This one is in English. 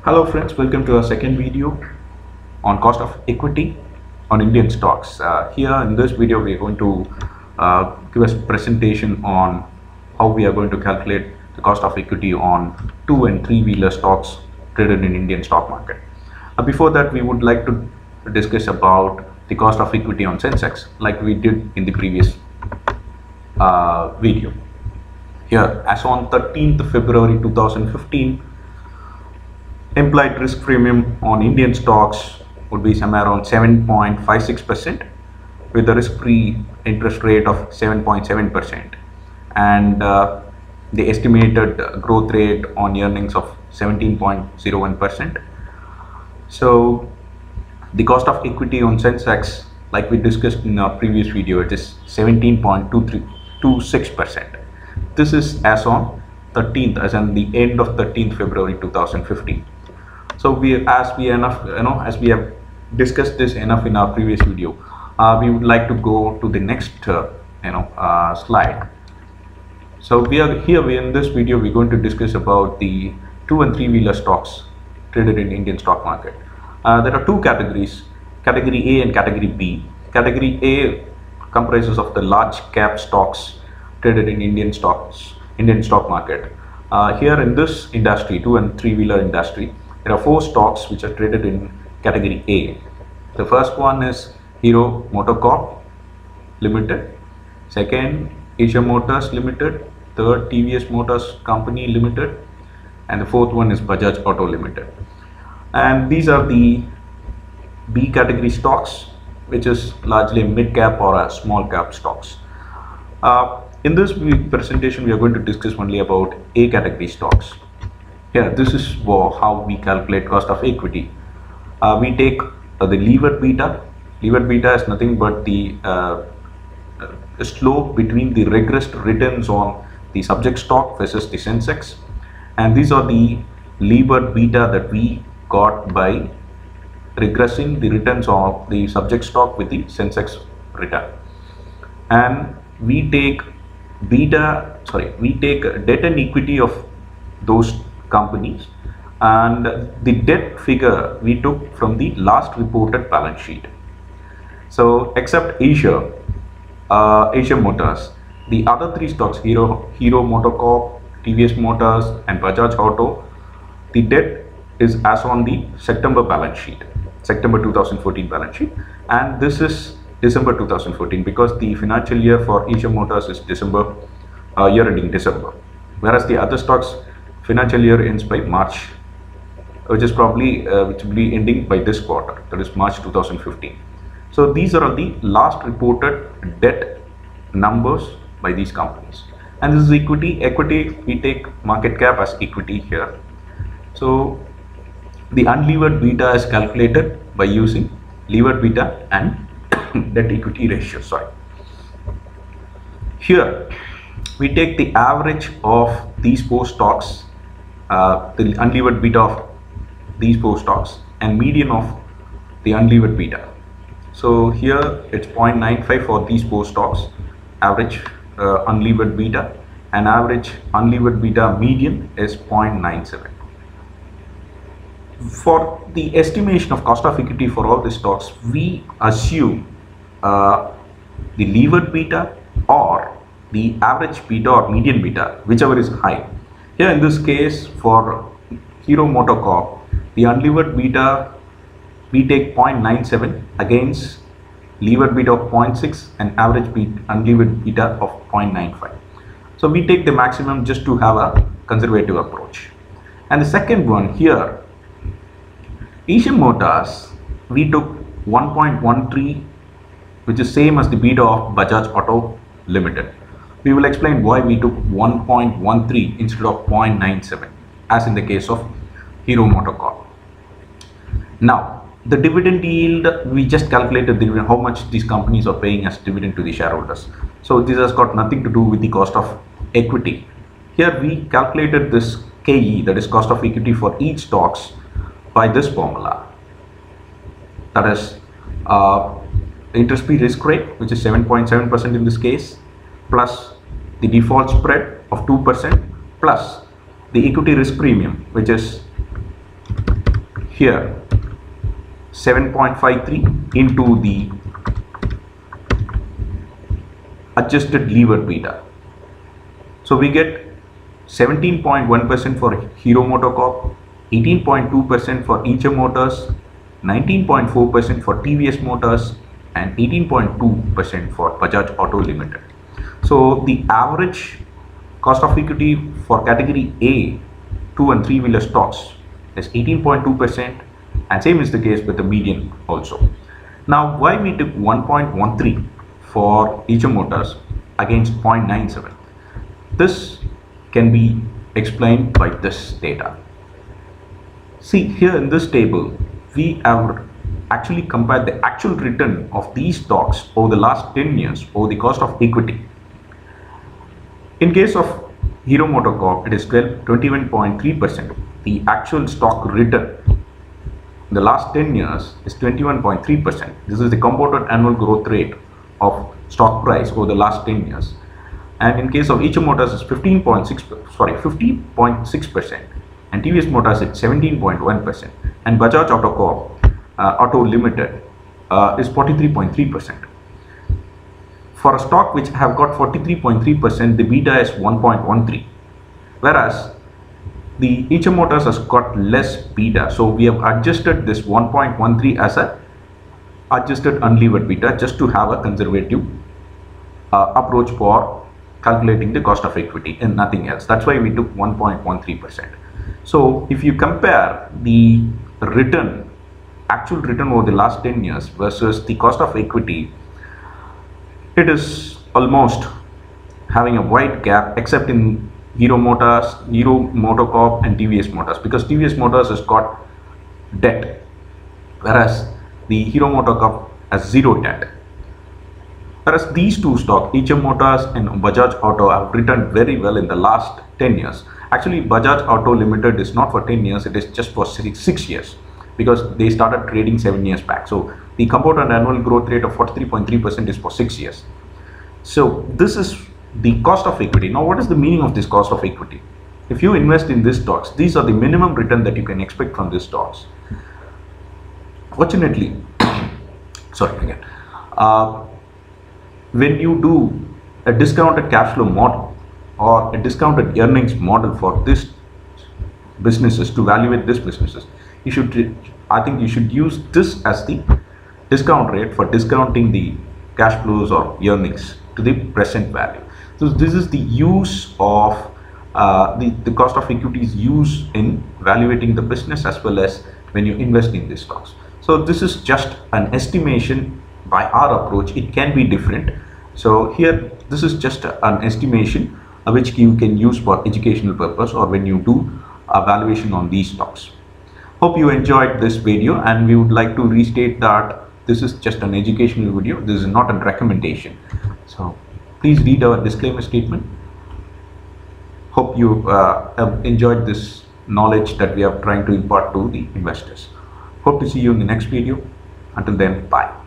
Hello friends, welcome to our second video on cost of equity on Indian stocks. Here in this video we are going to give a presentation on how we are going to calculate the cost of equity on two and three wheeler stocks traded in Indian stock market. Before that, we would like to discuss about the cost of equity on Sensex like we did in the previous video. Here, as on 13th February 2015, implied risk premium on Indian stocks would be somewhere around 7.56% with a risk-free interest rate of 7.7% and the estimated growth rate on earnings of 17.01%. So the cost of equity on Sensex, like we discussed in our previous video, it is 17.26%. This is as on 13th, as on the end of 13th February 2015. So as we have discussed this enough in our previous video, we would like to go to the next slide. So in this video we're going to discuss about the two and three wheeler stocks traded in Indian stock market. There are two categories, category A and category B. Category A comprises of the large cap stocks traded in Indian stock market. Here in this industry, two and three wheeler industry, there are four stocks which are traded in category A. The first one is Hero MotoCorp Limited, second Asia Motors Limited, third TVS Motors Company Limited, and the fourth one is Bajaj Auto Limited. And these are the B category stocks, which is largely mid cap or a small cap stocks. In this presentation, we are going to discuss only about A category stocks. Here, this is how we calculate cost of equity. We take the levered beta. Levered beta is nothing but the slope between the regressed returns on the subject stock versus the Sensex, and these are the levered beta that we got by regressing the returns of the subject stock with the Sensex return. And we take debt and equity of those companies, and the debt figure we took from the last reported balance sheet. So except Asia Motors, the other three stocks, Hero MotoCorp, TVS Motors and Bajaj Auto, the debt is as on the September balance sheet, September 2014 balance sheet, and this is December 2014 because the financial year for Asia Motors is December, year ending December, whereas the other stocks financial year ends by March, which will be ending by this quarter, that is March 2015. So these are the last reported debt numbers by these companies, and this is equity. We take market cap as equity here. So the unlevered beta is calculated by using levered beta and debt equity ratio. Here we take the average of these four stocks, the unlevered beta of these four stocks and median of the unlevered beta. So here it's 0.95 for these four stocks, average unlevered beta, and average unlevered beta median is 0.97. For the estimation of cost of equity for all the stocks, we assume the levered beta or the average beta or median beta, whichever is high. Here in this case for Hero MotoCorp, the unlevered beta we take 0.97 against levered beta of 0.6 and average unlevered beta of 0.95. So we take the maximum just to have a conservative approach. And the second one here, Asian Motors, we took 1.13, which is same as the beta of Bajaj Auto Limited. We will explain why we took 1.13 instead of 0.97 as in the case of Hero MotoCorp. Now the dividend yield, we just calculated how much these companies are paying as dividend to the shareholders. So this has got nothing to do with the cost of equity. Here we calculated this KE, that is cost of equity for each stocks, by this formula, that is interest-free risk rate, which is 7.7% in this case, plus the default spread of 2%, plus the equity risk premium, which is here 7.53 into the adjusted levered beta. So we get 17.1% for Hero MotoCorp, 18.2% for Eicher Motors, 19.4% for TVS Motors, and 18.2% for Bajaj Auto Limited. So the average cost of equity for category A, 2 and 3 wheeler stocks is 18.2%, and same is the case with the median also. Now, why we took 1.13 for Eicher Motors against 0.97? This can be explained by this data. See, here in this table, we have actually compared the actual return of these stocks over the last 10 years over the cost of equity. In case of Hero MotoCorp, it is 21.3%. The actual stock return in the last 10 years is 21.3%. This is the compounded annual growth rate of stock price over the last 10 years. And in case of Eicher Motors, it's 50.6%, and TVS Motors at 17.1%, and Bajaj Auto Limited is 43.3%. For a stock which have got 43.3%, the beta is 1.13, whereas the Eicher Motors has got less beta. So we have adjusted this 1.13 as a adjusted unlevered beta just to have a conservative approach for calculating the cost of equity and nothing else. That's why we took 1.13%. So if you compare the return, actual return over the last 10 years versus the cost of equity, it is almost having a wide gap except in Hero Motors, Hero MotoCorp and TVS Motors, because TVS Motors has got debt, whereas the Hero MotoCorp has zero debt. Whereas these two stocks, Eicher Motors and Bajaj Auto, have returned very well in the last 10 years. Actually, Bajaj Auto Limited is not for 10 years, it is just for 6 years, because they started trading 7 years back. So the compounded annual growth rate of 43.3% is for 6 years. So this is the cost of equity. Now, what is the meaning of this cost of equity? If you invest in these stocks, these are the minimum return that you can expect from these stocks. Fortunately, sorry again. When you do a discounted cash flow model or a discounted earnings model for this businesses to evaluate these businesses, I think you should use this as the discount rate for discounting the cash flows or earnings to the present value. So this is the use of the cost of equity is used in evaluating the business as well as when you invest in these stocks. So this is just an estimation by our approach. It can be different. So here, this is just an estimation which you can use for educational purpose or when you do a valuation on these stocks. Hope you enjoyed this video, and we would like to restate that this is just an educational video. This is not a recommendation. So please read our disclaimer statement. Hope you have enjoyed this knowledge that we are trying to impart to the investors. Hope to see you in the next video. Until then, bye.